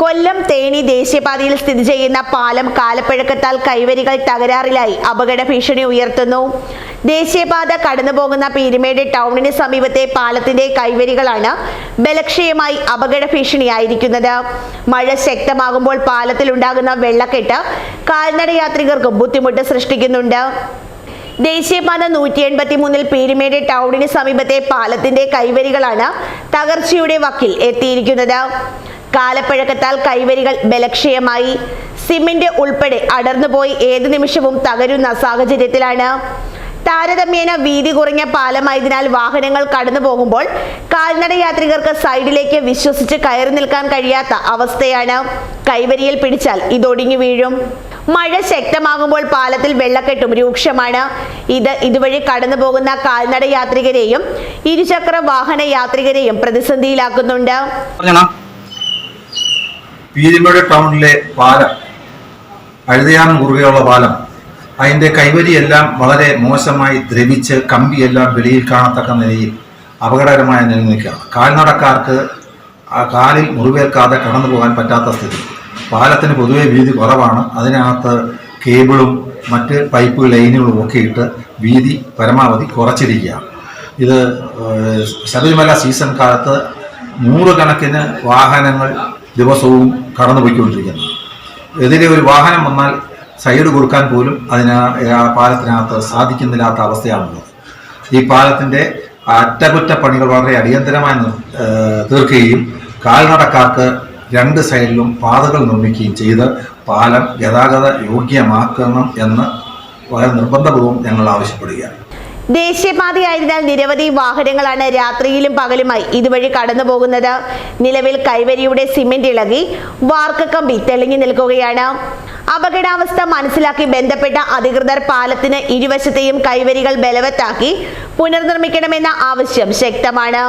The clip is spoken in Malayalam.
കൊല്ലം തേനി ദേശീയപാതയിൽ സ്ഥിതി ചെയ്യുന്ന പാലം കാലപ്പഴക്കത്താൽ കൈവരികൾ തകരാറിലായി അപകട ഭീഷണി ഉയർത്തുന്നു. ദേശീയപാത കടന്നുപോകുന്ന പീരുമേട് ടൗണിന് സമീപത്തെ പാലത്തിന്റെ കൈവരികളാണ് ബലക്ഷയമായി അപകട ഭീഷണിയായിരിക്കുന്നത്. മഴ ശക്തമാകുമ്പോൾ പാലത്തിലുണ്ടാകുന്ന വെള്ളക്കെട്ട് കാൽനട യാത്രികർക്കും ബുദ്ധിമുട്ട് സൃഷ്ടിക്കുന്നുണ്ട്. ദേശീയപാത 183 പീരുമേട് ടൗണിന് സമീപത്തെ പാലത്തിന്റെ കൈവരികളാണ് തകർച്ചയുടെ വക്കിൽ എത്തിയിരിക്കുന്നത്. കാലപ്പഴക്കത്താൽ കൈവരികൾ ബലക്ഷയമായി സിമന്റ് ഉൾപ്പെടെ അടർന്നുപോയി ഏതു നിമിഷവും തകരുന്ന സാഹചര്യത്തിലാണ്. താരതമ്യേന വീതി കുറഞ്ഞ പാലമായതിനാൽ വാഹനങ്ങൾ കടന്നു പോകുമ്പോൾ കാൽനട യാത്രികർക്ക് സൈഡിലേക്ക് വിശ്വസിച്ച് കയറി നിൽക്കാൻ കഴിയാത്ത അവസ്ഥയാണ്. കൈവരിയിൽ പിടിച്ചാൽ ഇതൊടിഞ്ഞു വീഴും. മഴ ശക്തമാകുമ്പോൾ പാലത്തിൽ വെള്ളക്കെട്ടും രൂക്ഷമാണ്. ഇതുവഴി കടന്നു പോകുന്ന കാൽനട യാത്രികരെയും ഇരുചക്ര വാഹന യാത്രികരെയും പ്രതിസന്ധിയിലാക്കുന്നുണ്ട്. പീരുമേട് ടൗണിലെ പാലം, അഴുതയാറിന് കുറുകെയുള്ള പാലം, അതിൻ്റെ കൈവരിയെല്ലാം വളരെ മോശമായി ദ്രവിച്ച് കമ്പിയെല്ലാം വെളിയിൽ കാണത്തക്ക നിലയിൽ അപകടകരമായ നിലയിൽ നിൽക്കുകയാണ്. കാൽനടക്കാർക്ക് കാലിൽ മുറിവേൽക്കാതെ കടന്നു പോകാൻ പറ്റാത്ത സ്ഥിതി. പാലത്തിന് പൊതുവെ വീതി കുറവാണ്. അതിനകത്ത് കേബിളും മറ്റ് പൈപ്പ് ലൈനുകളും ഒക്കെ ഇട്ട് വീതി പരമാവധി കുറച്ചിരിക്കുകയാണ്. ഇത് ശബരിമല സീസൺ കാലത്ത് നൂറുകണക്കിന് വാഹനങ്ങൾ ദിവസവും കടന്നു പോയിക്കൊണ്ടിരിക്കുന്നു. എതിരെ ഒരു വാഹനം വന്നാൽ സൈഡ് കൊടുക്കാൻ പോലും പാലത്തിനകത്ത് സാധിക്കുന്നില്ലാത്ത അവസ്ഥയാണുള്ളത്. ഈ പാലത്തിൻ്റെ അറ്റകുറ്റപ്പണികൾ വളരെ അടിയന്തരമായി തീർക്കുകയും കാൽനടക്കാർക്ക് രണ്ട് സൈഡിലും പാതകൾ നിർമ്മിക്കുകയും ചെയ്ത് പാലം ഗതാഗത യോഗ്യമാക്കണം എന്ന് വളരെ നിർബന്ധപൂർവ്വം ഞങ്ങൾ ആവശ്യപ്പെടുകയാണ്. ദേശീയപാതയായതിനാൽ നിരവധി വാഹനങ്ങളാണ് രാത്രിയിലും പകലുമായി ഇതുവഴി കടന്നു പോകുന്നത്. നിലവിൽ കൈവരിയുടെ സിമന്റ് ഇളകി വാർക്കക്കമ്പി തെളിഞ്ഞു നിൽക്കുകയാണ്. അപകടാവസ്ഥ മനസ്സിലാക്കി ബന്ധപ്പെട്ട അധികൃതർ പാലത്തിന് ഇരുവശത്തെയും കൈവരികൾ ബലവത്താക്കി പുനർനിർമ്മിക്കണമെന്ന ആവശ്യം ശക്തമാണ്.